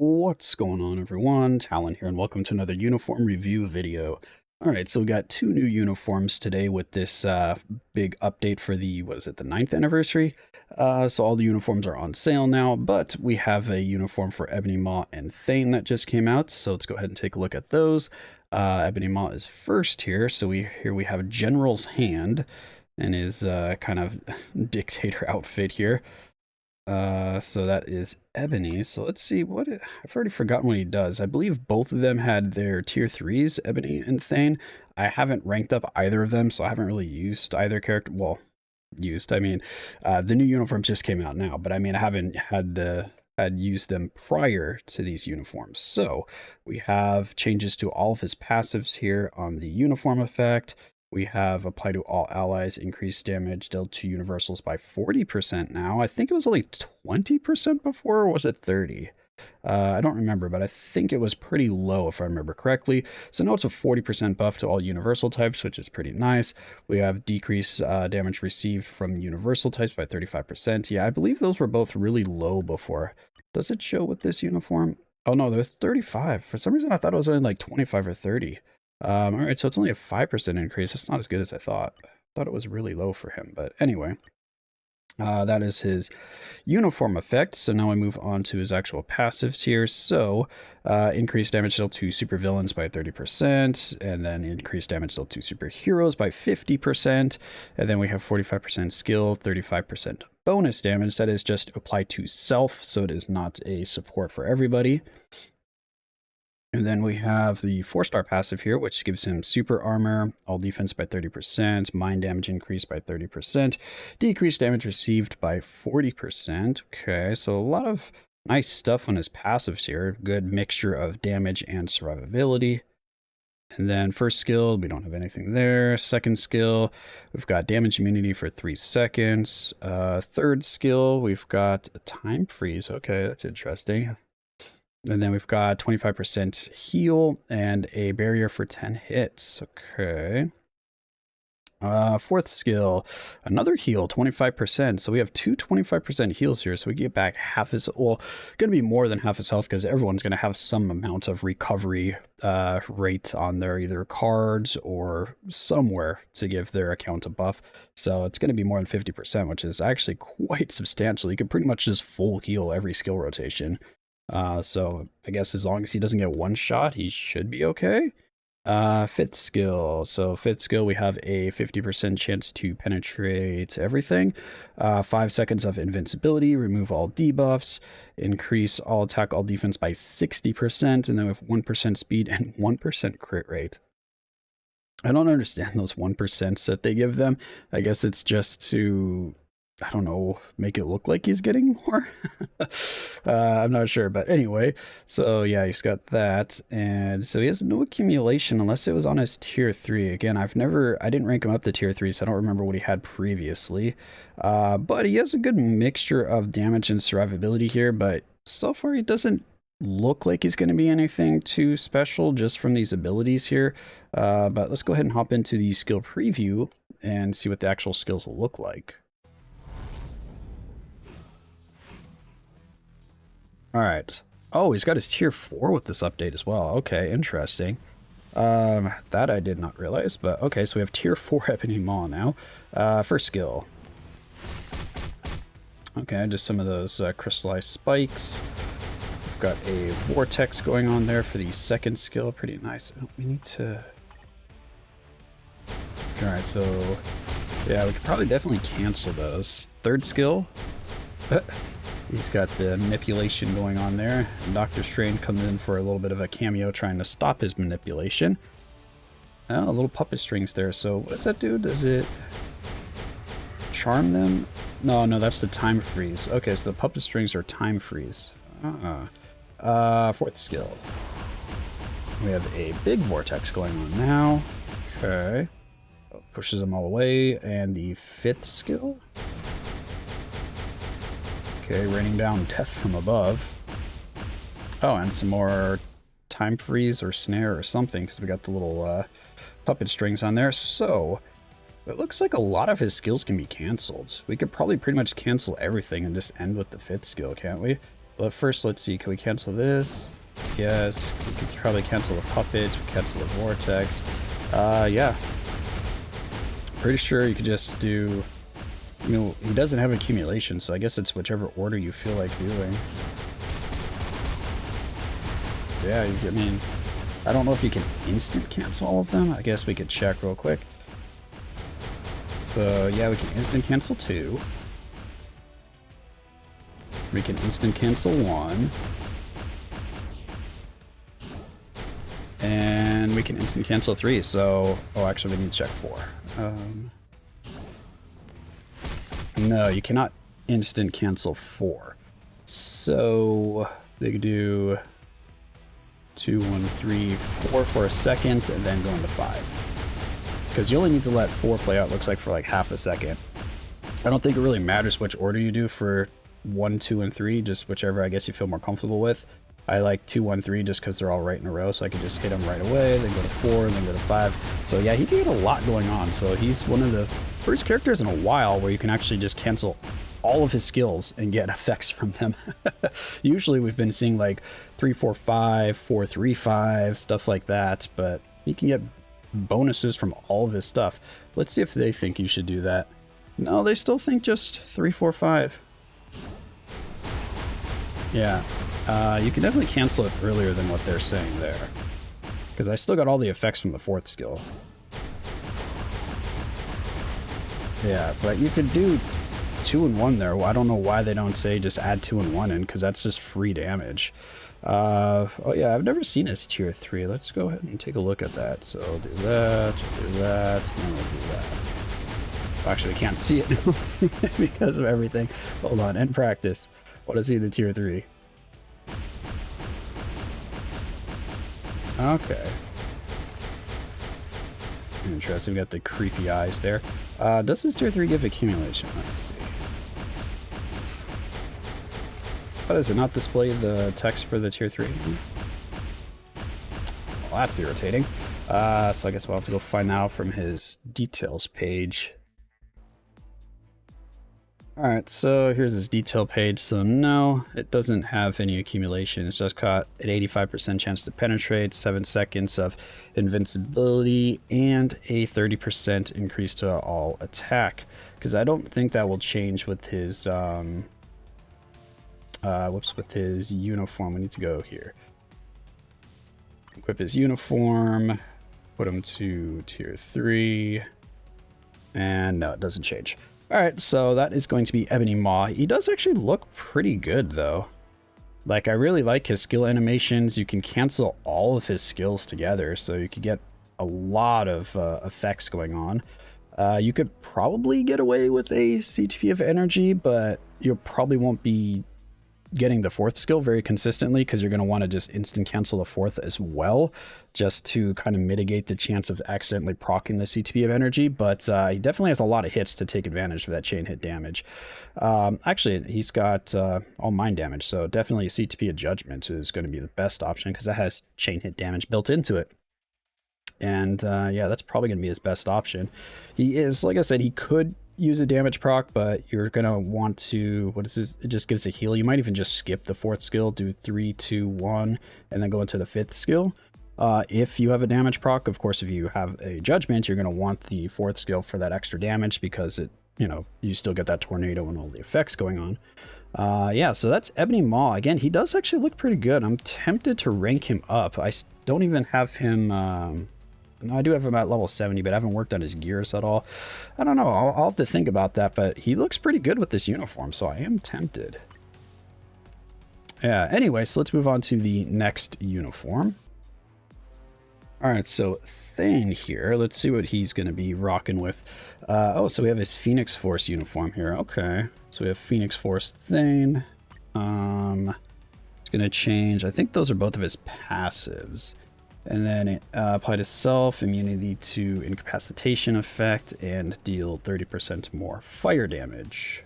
What's going on, everyone? Talen here, and welcome to another uniform review video. All right, so we got two new uniforms today with this big update for the, what is it, the 9th anniversary? So all the uniforms are on sale now, but we have a uniform for Ebony Maw and Thane that just came out, so let's go ahead and take a look at those. Ebony Maw is first here, so here we have General's Hand and his kind of dictator outfit here. So that is Ebony. So let's see I've already forgotten what he does. I believe both of them had their tier 3s, Ebony and Thane. I haven't ranked up either of them, so I haven't really used either character. Well, the new uniforms just came out now, but I mean, I haven't had used them prior to these uniforms. So we have changes to all of his passives here on the uniform effect. We have apply to all allies, increased damage dealt to universals by 40% now. I think it was only 20% before, or was it 30? I don't remember, but I think it was pretty low if I remember correctly. So now it's a 40% buff to all universal types, which is pretty nice. We have decreased damage received from universal types by 35%. Yeah, I believe those were both really low before. Does it show with this uniform? Oh no, there's 35. For some reason, I thought it was only like 25 or 30. All right, so it's only a 5% increase. That's not as good as I thought. I thought it was really low for him, but anyway. That is his uniform effect. So now we move on to his actual passives here. So increased damage dealt to supervillains by 30%, and then increased damage dealt to superheroes by 50%. And then we have 45% skill, 35% bonus damage. That is just applied to self, so it is not a support for everybody. And then we have the 4-star passive here, which gives him super armor, all defense by 30%, mind damage increased by 30%, decreased damage received by 40%. Okay, so a lot of nice stuff on his passives here. Good mixture of damage and survivability. And then first skill, we don't have anything there. Second skill, we've got damage immunity for 3 seconds. Third skill, we've got a time freeze. Okay, that's interesting. And then we've got 25% heal and a barrier for 10 hits. Okay. Fourth skill, another heal, 25%. So we have two 25% heals here. So we get back half his, well, going to be more than half his health because everyone's going to have some amount of recovery rate on their either cards or somewhere to give their account a buff. So it's going to be more than 50%, which is actually quite substantial. You can pretty much just full heal every skill rotation. So I guess as long as he doesn't get one shot, he should be okay. Fifth skill. So fifth skill, we have a 50% chance to penetrate everything. 5 seconds of invincibility, remove all debuffs, increase all attack, all defense by 60%, and then we have 1% speed and 1% crit rate. I don't understand those 1% that they give them. I guess it's just to, I don't know, make it look like he's getting more. I'm not sure, but anyway, so yeah, he's got that, and so he has no accumulation unless it was on his tier 3. Again, I didn't rank him up to tier 3, so I don't remember what he had previously, but he has a good mixture of damage and survivability here, but so far he doesn't look like he's going to be anything too special just from these abilities here, but let's go ahead and hop into the skill preview and see what the actual skills will look like. All right. Oh, he's got his tier 4 with this update as well. Okay, interesting. That I did not realize, but okay, so we have tier 4 Ebony Maw now. First skill. Okay, just some of those crystallized spikes. We've got a vortex going on there for the second skill. Pretty nice. Oh, we need to... All right, so yeah, we could probably definitely cancel those. Third skill. He's got the manipulation going on there. And Dr. Strange comes in for a little bit of a cameo trying to stop his manipulation. Oh, little puppet strings there. So what does that do? Does it charm them? No, that's the time freeze. Okay, so the puppet strings are time freeze. Fourth skill. We have a big vortex going on now. Okay. Pushes them all away. And the fifth skill. Okay, raining down death from above. Oh, and some more time freeze or snare or something, because we got the little puppet strings on there. So, it looks like a lot of his skills can be cancelled. We could probably pretty much cancel everything and just end with the fifth skill, can't we? But first, let's see. Can we cancel this? Yes. We could probably cancel the puppets. We cancel the vortex. Yeah. Pretty sure you could just do... You know, he doesn't have accumulation, so I guess it's whichever order you feel like doing. Yeah, I mean, I don't know if you can instant cancel all of them. I guess we could check real quick. So, yeah, we can instant cancel 2. We can instant cancel 1. And we can instant cancel 3, so... Oh, actually, we need to check 4. No, you cannot instant cancel 4. So, they could do 2, 1, 3, 4 for a second, and then go into 5. Because you only need to let 4 play out, looks like, for like half a second. I don't think it really matters which order you do for 1, 2, and 3, just whichever I guess you feel more comfortable with. I like 2, 1, 3 just because they're all right in a row, so I can just hit them right away, then go to 4, and then go to 5. So yeah, he can get a lot going on. So he's one of the first characters in a while where you can actually just cancel all of his skills and get effects from them. Usually we've been seeing like 3, 4, 5, 4, 3, 5, stuff like that, but he can get bonuses from all of his stuff. Let's see if they think you should do that. No, they still think just 3, 4, 5. Yeah. You can definitely cancel it earlier than what they're saying there. Because I still got all the effects from the 4th skill. Yeah, but you could do 2 and 1 there. Well, I don't know why they don't say just add 2 and 1 in, because that's just free damage. Oh yeah, I've never seen his tier 3. Let's go ahead and take a look at that. So I'll do that, and we'll do that. Actually, I can't see it because of everything. Hold on, end practice. What is he, the tier 3? Okay. Interesting. We got the creepy eyes there. Does this tier 3 give accumulation? Let's see. How does it not display the text for the tier 3? Well, that's irritating. So I guess we'll have to go find out from his details page. Alright, so here's his detail page. So no, it doesn't have any accumulation. It's just got an 85% chance to penetrate, 7 seconds of invincibility, and a 30% increase to all attack. Because I don't think that will change with his, with his uniform. We need to go here. Equip his uniform, put him to tier 3, and no, it doesn't change. Alright, so that is going to be Ebony Maw. He does actually look pretty good, though. Like, I really like his skill animations. You can cancel all of his skills together, so you could get a lot of effects going on. You could probably get away with a CTP of energy, but you probably won't be getting the 4th skill very consistently because you're going to want to just instant cancel the 4th as well, just to kind of mitigate the chance of accidentally proccing the CTP of energy. But he definitely has a lot of hits to take advantage of that chain hit damage. Actually, he's got all mind damage, so definitely a CTP of Judgment is going to be the best option because that has chain hit damage built into it. And yeah, that's probably going to be his best option. He is, like I said, he could use a damage proc, but you're gonna want to, what is this? It just gives a heal. You might even just skip the 4th skill, do 3, 2, 1, and then go into the 5th skill. If you have a damage proc, of course, if you have a Judgment, you're gonna want the 4th skill for that extra damage because it, you know, you still get that tornado and all the effects going on. Yeah, so that's Ebony Maw. Again, he does actually look pretty good. I'm tempted to rank him up. I don't even have him, no, I do have him at level 70, but I haven't worked on his gears at all. I don't know. I'll have to think about that, but he looks pretty good with this uniform, so I am tempted. Yeah, anyway, so let's move on to the next uniform. All right, so Thane here. Let's see what he's going to be rocking with. Oh, so we have his Phoenix Force uniform here. Okay, so we have Phoenix Force Thane. It's going to change. I think those are both of his passives. And then apply to self, immunity to incapacitation effect, and deal 30% more fire damage.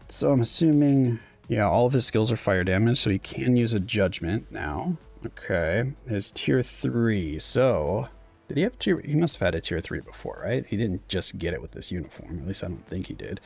So I'm assuming, yeah, all of his skills are fire damage, so he can use a Judgment now. Okay, his tier 3. So Did he have tier? He must have had a tier 3 before, right? He didn't just get it with this uniform. At least I don't think he did.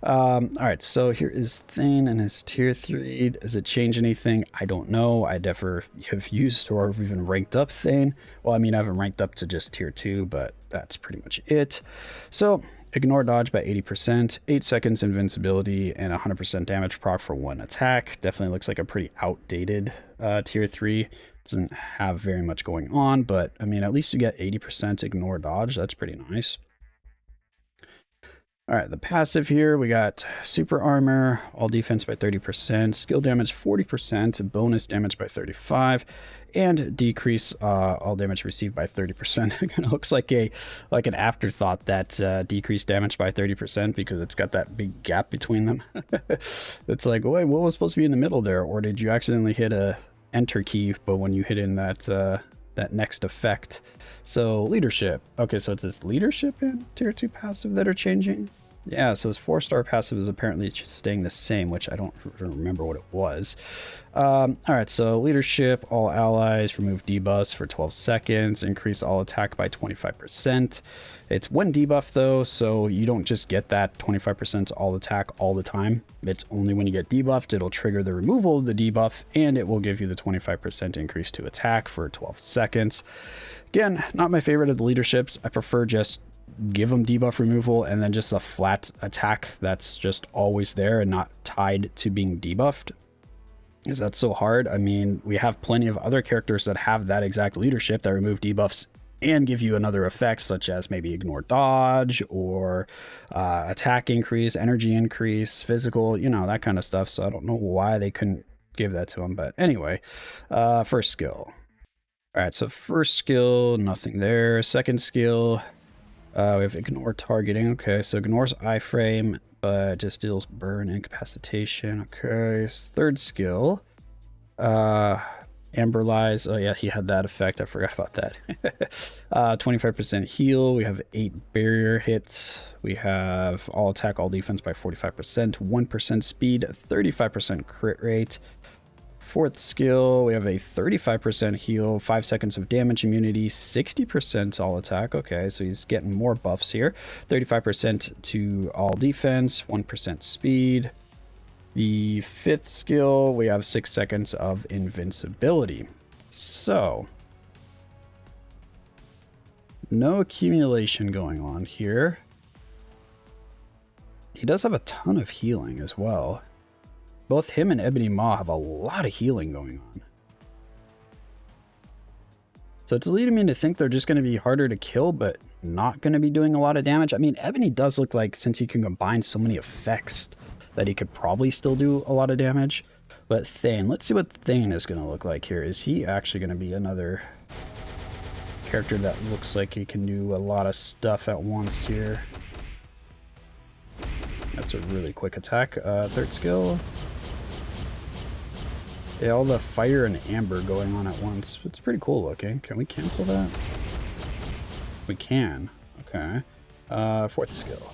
All right, so here is Thane and his tier 3. Does it change anything? I don't know. I never have used or even ranked up Thane. Well, I mean, I haven't ranked up to just tier 2, but that's pretty much it. So ignore dodge by 80%, 8 seconds invincibility, and 100% damage proc for 1 attack. Definitely looks like a pretty outdated tier 3. Doesn't have very much going on, but I mean, at least you get 80% ignore dodge. That's pretty nice. All right, the passive here, we got super armor, all defense by 30%, skill damage 40%, bonus damage by 35%, and decrease all damage received by 30%. It kind of looks like an afterthought, that decreased damage by 30%, because it's got that big gap between them. It's like, wait, what was supposed to be in the middle there? Or did you accidentally hit a enter key, but when you hit in that that next effect? So leadership. Okay, so it's this leadership and tier 2 passive that are changing. Yeah, so his 4-star passive is apparently staying the same, which I don't remember what it was. All right, so leadership, all allies, remove debuffs for 12 seconds, increase all attack by 25%. It's one debuff though, so you don't just get that 25% all attack all the time. It's only when you get debuffed, it'll trigger the removal of the debuff, and it will give you the 25% increase to attack for 12 seconds. Again, not my favorite of the leaderships. I prefer just give them debuff removal and then just a flat attack that's just always there and not tied to being debuffed. Is that so hard? I mean, we have plenty of other characters that have that exact leadership that remove debuffs and give you another effect, such as maybe ignore dodge or attack increase, energy increase, physical, you know, that kind of stuff. So I don't know why they couldn't give that to him. But anyway, first skill. All right, so first skill, nothing there. Second skill, we have ignore targeting. Okay, so ignores iframe, but just deals burn, incapacitation. Okay, third skill, Amberlize. Oh yeah, he had that effect. I forgot about that. 25% heal. We have 8 barrier hits. We have all attack, all defense by 45%, 1% speed, 35% crit rate. Fourth skill, we have a 35% heal, 5 seconds of damage immunity, 60% all attack. Okay, so he's getting more buffs here. 35% to all defense, 1% speed. The fifth skill, we have 6 seconds of invincibility. So, no accumulation going on here. He does have a ton of healing as well. Both him and Ebony Maw have a lot of healing going on. So it's leading me to think they're just going to be harder to kill, but not going to be doing a lot of damage. I mean, Ebony does look like, since he can combine so many effects, that he could probably still do a lot of damage. But Thane, let's see what Thane is going to look like here. Is he actually going to be another character that looks like he can do a lot of stuff at once here? That's a really quick attack. Third skill. Yeah, all the fire and amber going on at once. It's pretty cool looking. Can we cancel that? We can. Okay. Fourth skill.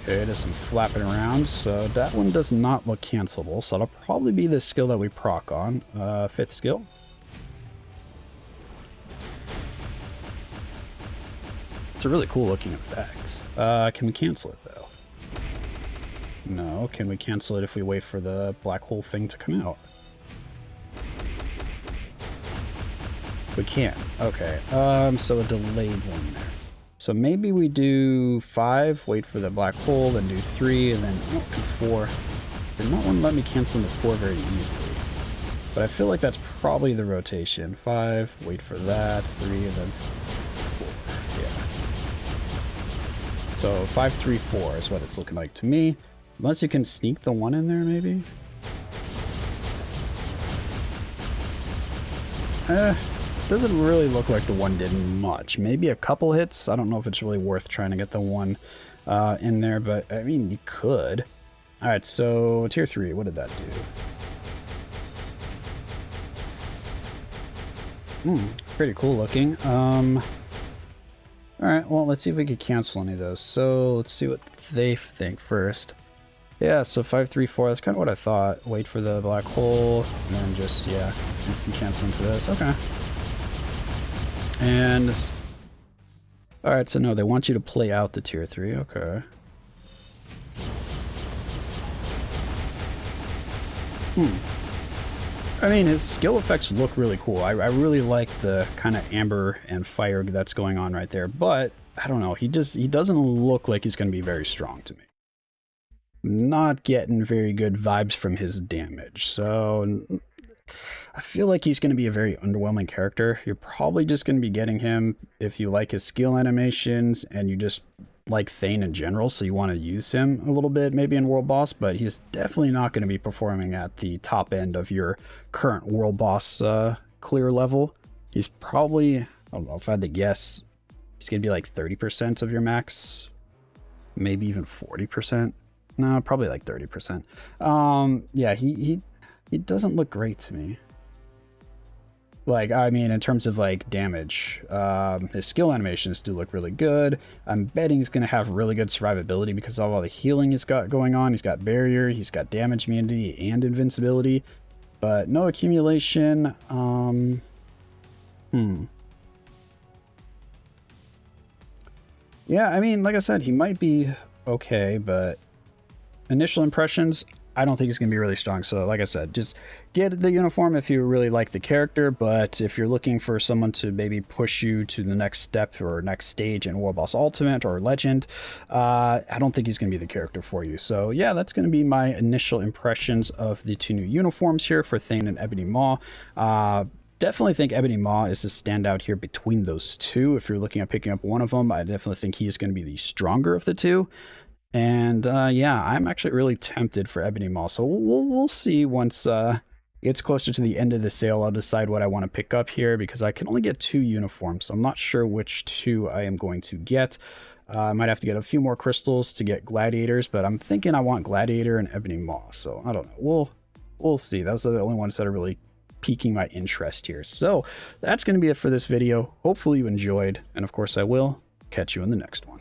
Okay, there's some flapping around. So that one does not look cancelable. So that'll probably be the skill that we proc on. Fifth skill. It's a really cool looking effect. Can we cancel it though? No. Can we cancel it if we wait for the black hole thing to come out? We can. Okay. So a delayed one there. So maybe we do 5, wait for the black hole, then do 3, and then do 4. Did not want to let me cancel the 4 very easily. But I feel like that's probably the rotation. 5, wait for that, 3, and then 4. Yeah. So 5, 3, 4 is what it's looking like to me. Unless you can sneak the 1 in there, maybe? Doesn't really look like the 1 did much. Maybe a couple hits. I don't know if it's really worth trying to get the 1 in there, but I mean, you could. All right, so tier 3, what did that do? Pretty cool looking. All right, well, let's see if we could cancel any of those. So let's see what they think first. Yeah, so 5, 3, 4, that's kind of what I thought. Wait for the black hole, and then just, yeah, instant cancel into this. Okay. And all right, so no, they want you to play out the tier 3. Okay. I mean, his skill effects look really cool. I really like the kind of amber and fire that's going on right there, but I don't know. He doesn't look like he's going to be very strong to me. Not getting very good vibes from his damage, so I feel like he's going to be a very underwhelming character. You're probably just going to be getting him if you like his skill animations and you just like Thane in general, so you want to use him a little bit maybe in World Boss, but he's definitely not going to be performing at the top end of your current World Boss clear level. He's probably, I don't know, if I had to guess, he's going to be like 30% of your max, maybe even 40%. No, probably like 30%. Yeah, he doesn't look great to me. Like, I mean, in terms of like damage, his skill animations do look really good. I'm betting he's going to have really good survivability because of all the healing he's got going on. He's got barrier, he's got damage immunity and invincibility, but no accumulation. Yeah, I mean, like I said, he might be okay, but initial impressions, I don't think he's going to be really strong. So like I said, just get the uniform if you really like the character, but if you're looking for someone to maybe push you to the next step or next stage in World Boss Ultimate or Legend, I don't think he's going to be the character for you. So yeah, that's going to be my initial impressions of the 2 new uniforms here for Thane and Ebony Maw. Definitely think Ebony Maw is the standout here between those two. If you're looking at picking up one of them, I definitely think he is going to be the stronger of the two. And yeah, I'm actually really tempted for Ebony Maw, so we'll see once it gets closer to the end of the sale. I'll decide what I want to pick up here because I can only get 2 uniforms, so I'm not sure which 2 I am going to get. I might have to get a few more crystals to get gladiators, but I'm thinking I want gladiator and Ebony Maw, so I don't know. We'll see. Those are the only ones that are really piquing my interest here. So that's going to be it for this video. Hopefully you enjoyed, and of course I will catch you in the next one.